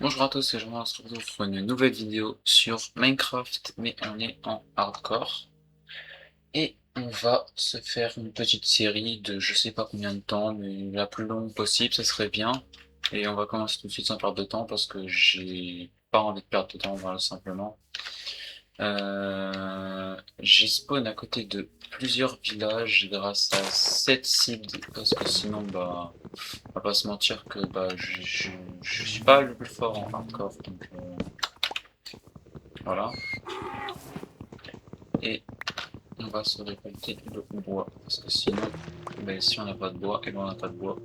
Bonjour à tous, c'est Jean, on se retrouve pour une nouvelle vidéo sur Minecraft, mais on est en hardcore. Et on va se faire une petite série de je sais pas combien de temps, mais la plus longue possible, ça serait bien. Et on va commencer tout de suite sans perdre de temps, parce que j'ai pas envie de perdre de temps, voilà, simplement. J'ai spawn à côté de plusieurs villages grâce à 7 seeds, parce que sinon, bah, on va pas se mentir que bah, je suis pas le plus fort en hardcore, donc voilà. Et on va se récolter le bois, parce que sinon, ben, si on n'a pas de bois, et ben on n'a pas de bois.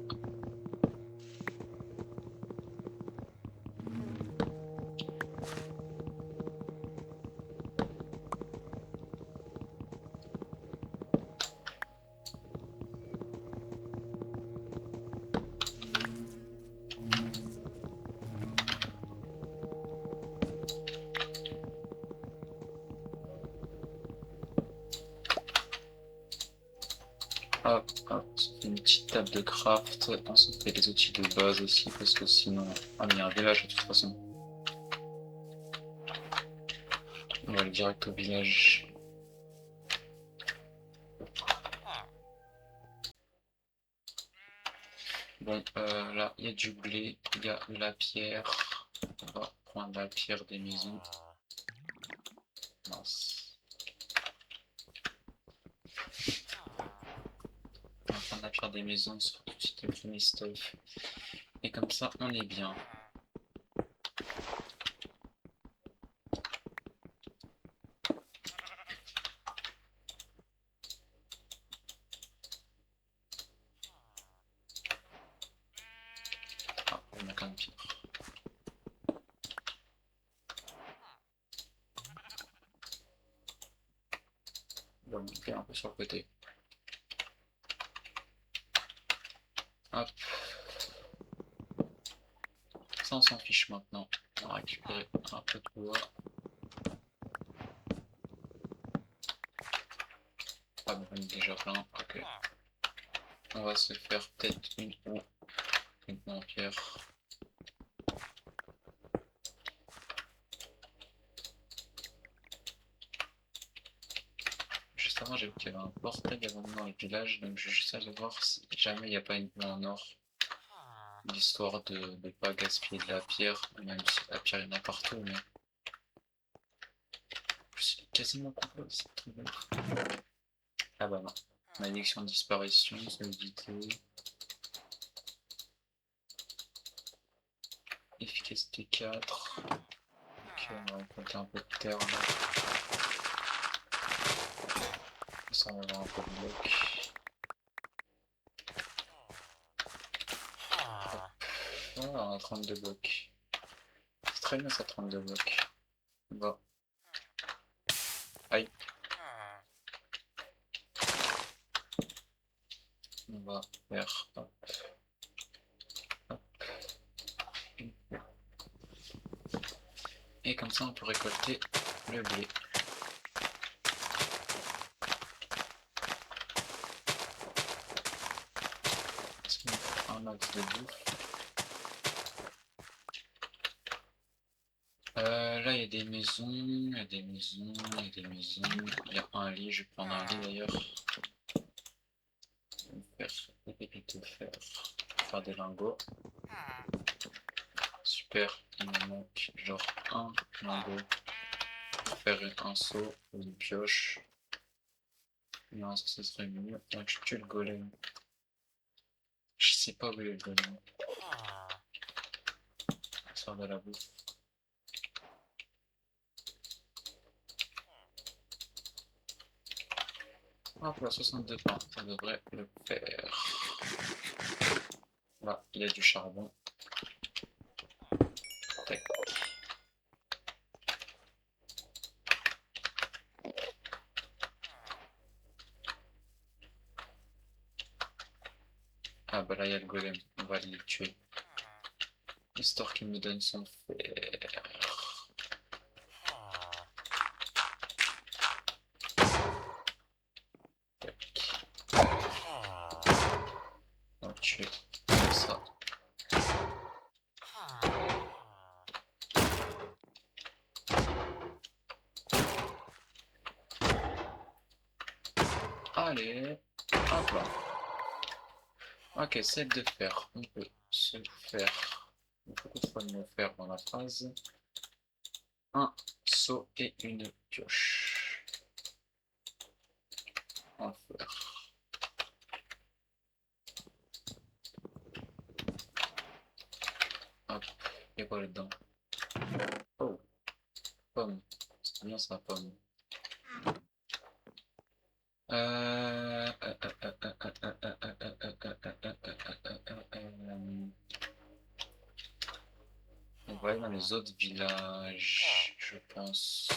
Hop, hop, on se fait une petite table de craft, on se fait les outils de base aussi, parce que sinon, ah mais il y a un village de toute façon. On va aller direct au village. Bon, là, il y a du blé, il y a de la pierre. On va prendre la pierre des maisons. Mince. On va prendre la pierre des maisons sur tout de suite le premier stuff. Et comme ça, on est bien. Ah, on a quand même pierre. On va monter un peu sur le côté. Hop. Ça, on s'en fiche maintenant. On va récupérer un peu de bois. Ah bon, on est déjà plein. Ok. On va se faire peut-être une ou une en pierre. Juste avant, j'ai vu qu'il y avait un portail avant dans le village, donc je vais juste aller voir si jamais il n'y a pas une en or. L'histoire de ne pas gaspiller de la pierre, même si la pierre il y en a partout, mais c'est quasiment complet, c'est trop bien. Ah bah non. Malédiction de disparition, solidité, efficacité 4. Ok, on va récolter un peu de terre là. Ça, on va avoir un peu de bloc. Ah, on a 32 blocs. C'est très bien ça, 32 blocs. Bon. Aïe. On va faire hop, hop. Et comme ça, on peut récolter le blé. Un max de bouffe. Là, il y a des maisons, il y a des maisons, il y a des maisons. Il y a un lit, je vais prendre un lit d'ailleurs. Je vais faire des pépites de fer. Faire des lingots. Super, il me manque genre un lingot pour faire un seau ou une pioche. Non, ça ce serait mieux. Donc je tue le golem. Je sais pas où est le golem. Ça sort de la bouffe. Hop là, 62 pains, ça devrait le faire. Là, il y a du charbon. Tac. Ah bah là, il y a le golem. On va aller le tuer. Histoire qu'il me donne son fer. Tac. On va le tuer. Comme ça. Allez, hop là. Ok, c'est de fer. On peut se faire beaucoup de fois de fer dans la phrase. Un seau et une pioche. En fer. Hop, il y a quoi là-dedans? Oh, pomme. C'est bien ça, pomme. On va aller dans les autres villages, je pense.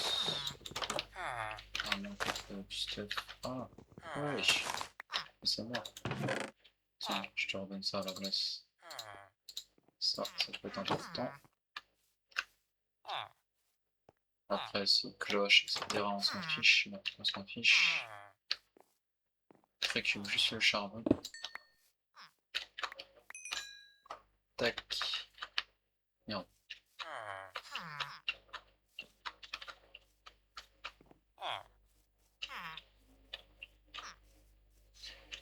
Ah non, du stuff. Ah, wesh, c'est moi. Tiens, je te redonne ça à la glace. Ça peut être important. Après, c'est cloche, etc. On s'en fiche. On s'en fiche. Fait que je veux juste le charbon. Tac. Non.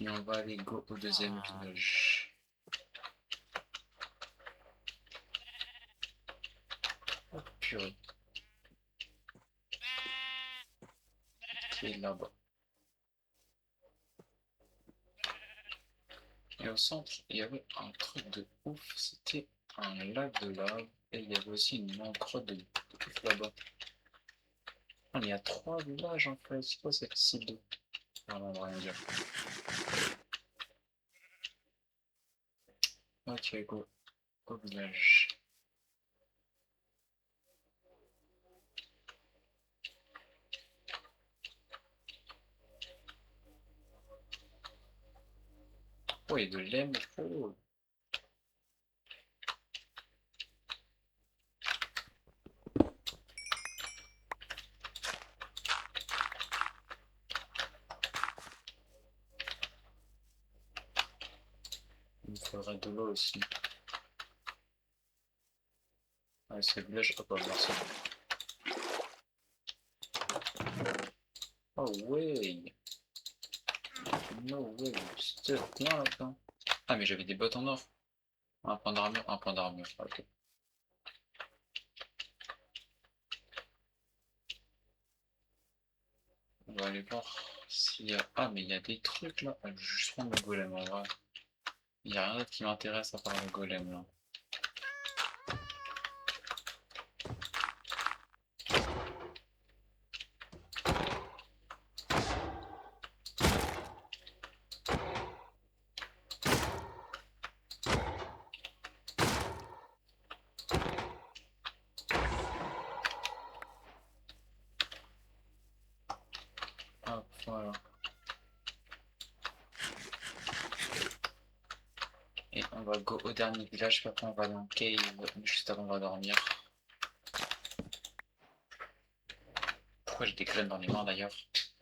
Et on va aller go au deuxième village. Oh purée. Qui est là-bas. Et au centre, il y avait un truc de ouf. C'était un lac de lave. Et il y avait aussi une encre de ouf là-bas. Il y a 3 villages en fait. C'est quoi cette cible? Non, on va rien dire. Ok, go. Au village. Oh, il y a de l'aime. Oh. Il me faudrait de l'eau aussi. Ouais, ce village. Hop, merci. Oh, ouais. No way. C'était plein là-dedans. Ah, mais j'avais des bottes en or. Un point d'armure, un point d'armure. Ok. On va aller voir s'il y a. Ah, mais il y a des trucs là. Ah, je vais juste prendre le golem en vrai. Il n'y a rien d'autre qui m'intéresse à part le golem là. Hop, voilà. Et on va go au dernier village, puis après on va dans le cave juste avant on va dormir. Pourquoi j'ai des graines dans les mains d'ailleurs?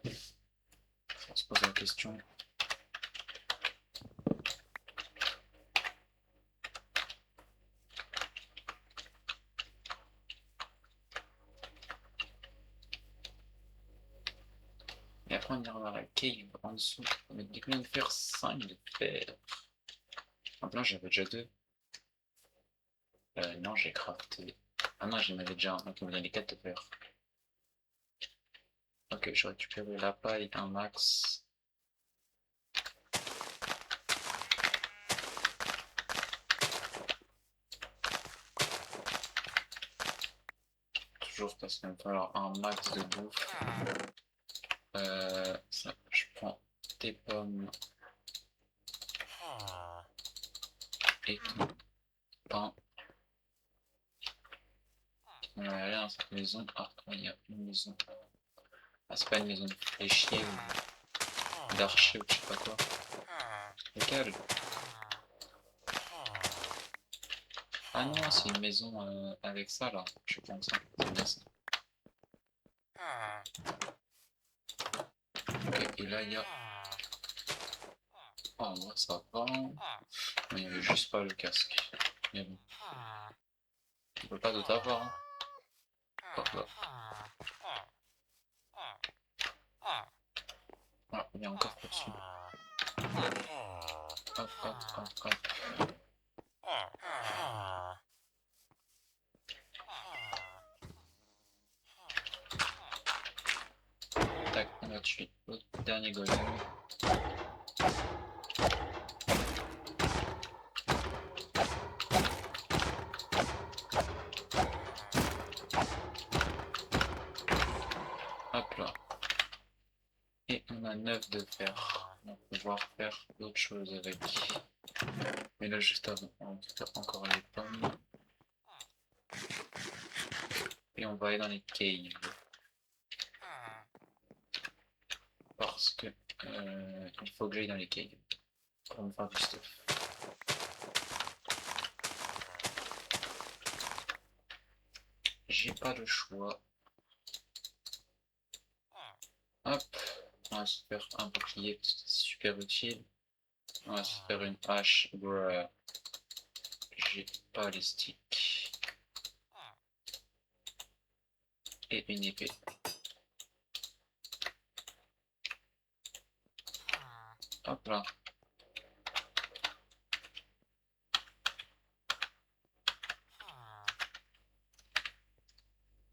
On se pose la question. Et après on ira dans la cave en dessous. On met des combien de fer? 5 de fer. En plein j'avais déjà 2. Non, j'ai crafté. Ah non, j'en avais déjà un, donc il me donnait 4 de fer. Ok, je récupère la paille, un max. Toujours parce qu'il va me falloir un max de bouffe. Ça, je prends des pommes et tout. Pain. On va aller dans cette maison. Ah, il y a une maison. Ah, c'est pas une maison de fléchier ou d'archer ou je sais pas quoi. Lequel? Ah non, c'est une maison avec ça là. Je pense. Hein. C'est bien ça. Ok, et là il y a. Oh, en vrai, ça va. Mais il n'y avait juste pas le casque. Mais bon. On peut pas tout avoir. Hein. Hop là. Voilà, Il y a encore au-dessus. Hop, hop, hop, hop. Tac, on a tué le dernier golem. Hop là. Et on a 9 de fer. On va pouvoir faire d'autres choses avec. Mais là, juste avant, on récupère encore les pommes. Et on va aller dans les caves. Parce que il faut que j'aille dans les caves pour me faire du stuff. J'ai pas le choix. Hop, on va se faire un bouclier parce que c'est super utile. On va se faire une hache. Bruh. J'ai pas les sticks. Et une épée. Hop là.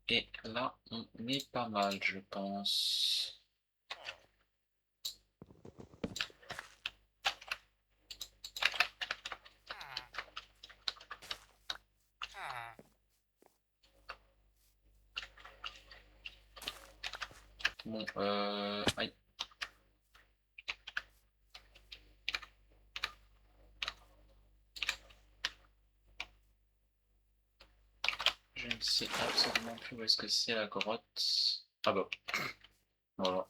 Et là, on est pas mal, je pense. Bon, aïe. Je ne sais absolument plus où est-ce que c'est la grotte. Ah bah, voilà.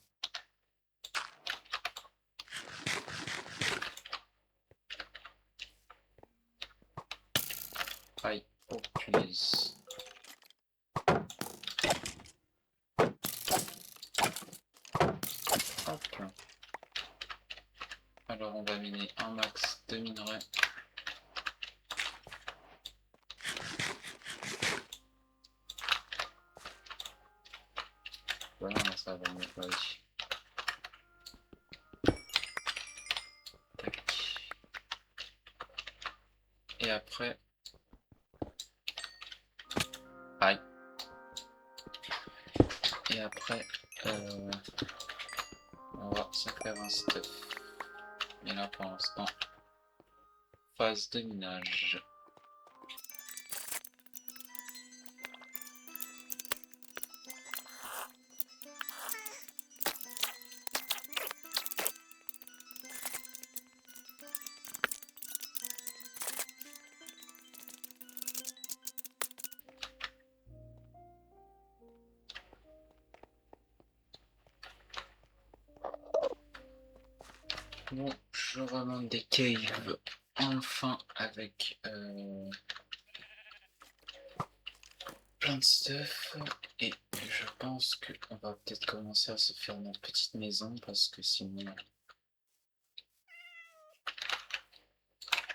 Aïe, oh punaise. Hop. Alors on va miner un max de minerais. Voilà, ça va mieux, vas-y. Tac. Et après... Aïe. Et après, on va se faire un stuff. Et là pour l'instant, phase de minage. Bon, je remonte des caves enfin avec plein de stuff. Et je pense qu'on va peut-être commencer à se faire notre petite maison parce que sinon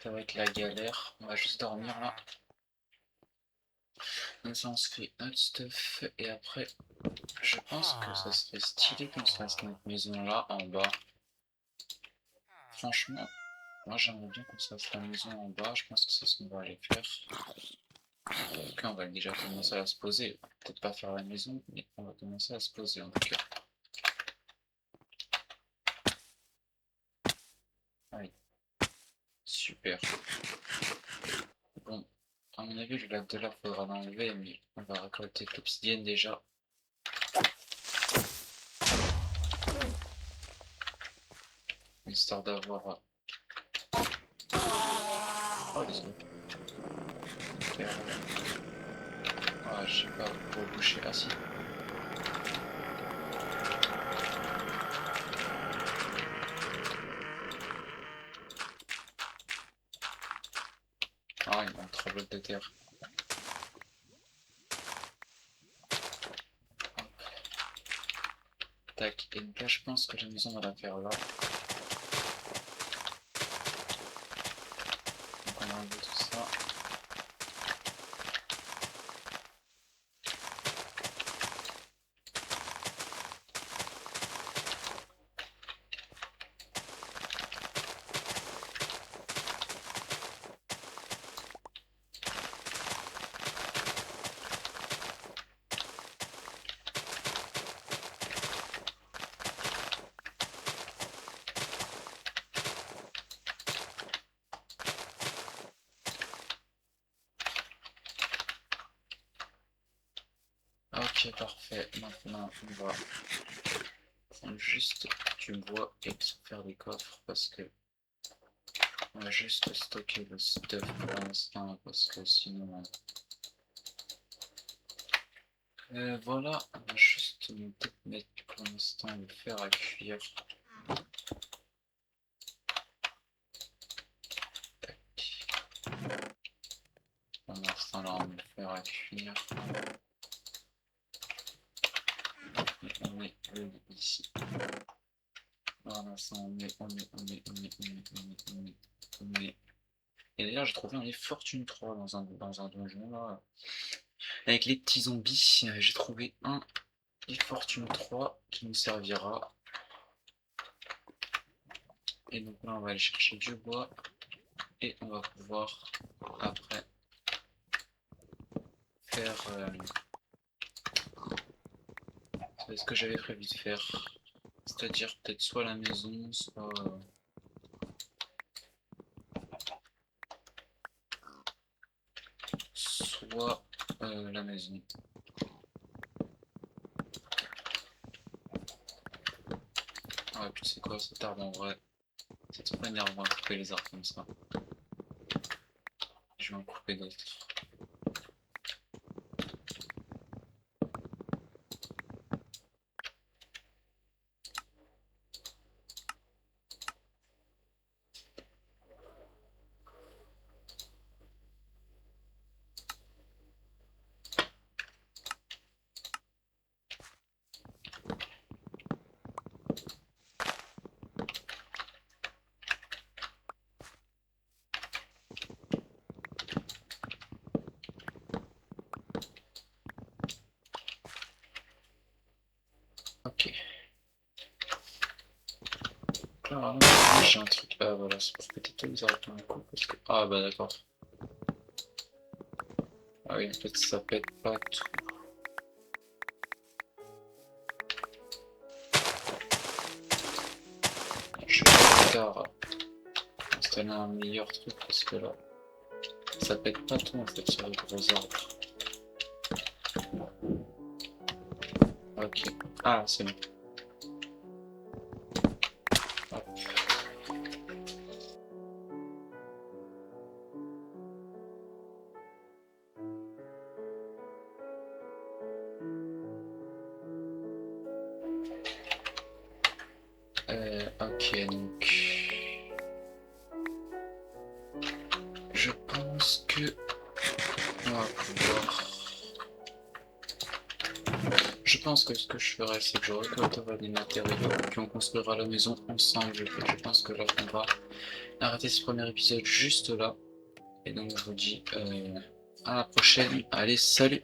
ça va être la galère. On va juste dormir là. Comme ça on se fait notre stuff et après je pense que ça serait stylé qu'on se fasse notre maison là en bas. Franchement, moi j'aimerais bien qu'on se fasse la maison en bas, je pense que c'est ce qu'on va aller faire. Ok, on va déjà commencer à se poser. Peut-être pas faire la maison, mais on va commencer à se poser en tout cas. Allez, super. Bon, à mon avis, le lac de là, faudra l'enlever, mais on va récolter de l'obsidienne déjà. Histoire d'avoir... Oh, désolé. Ah, je sais pas, pour boucher. Ah si. Ah, il manque 3 blocs de terre. Tac, et donc là, je pense que la maison, on va la faire là. Donc on va enlever tout ça. Ok, parfait. Maintenant, on va prendre juste du bois et se faire des coffres parce que on va juste stocker le stuff pour l'instant parce que sinon. Voilà, on va juste peut-être mettre pour l'instant le fer à cuire. Pour l'instant là on met le fer à cuire. Et on met le lit ici. Pour l'instant on met. Et d'ailleurs j'ai trouvé un lit Fortune 3 dans un donjon là. Avec les petits zombies, j'ai trouvé un lit Fortune 3 qui nous servira. Et donc là on va aller chercher du bois. Et on va pouvoir après faire ce que j'avais prévu de faire. C'est-à-dire peut-être soit la maison, soit la maison. Ah ouais, puis c'est quoi cet arbre en vrai? C'est trop énervant de couper les arbres comme ça. Je vais en couper d'autres. Ok. Alors, j'ai un truc. Ah voilà, c'est pour péter tous les arbres d'un coup. Parce que... Ah bah d'accord. Ah oui, en fait ça pète pas tout. Je vais plus tard installer un meilleur truc parce que là, ça pète pas tout en fait sur les gros arbres. Ok. Ah, c'est bon. Hop. Ok, donc je pense que on va pouvoir. Je pense que ce que je ferai, c'est que je récolterai des matériaux, puis on construira la maison ensemble. Je pense que là, on va arrêter ce premier épisode juste là. Et donc, je vous dis à la prochaine. Allez, salut!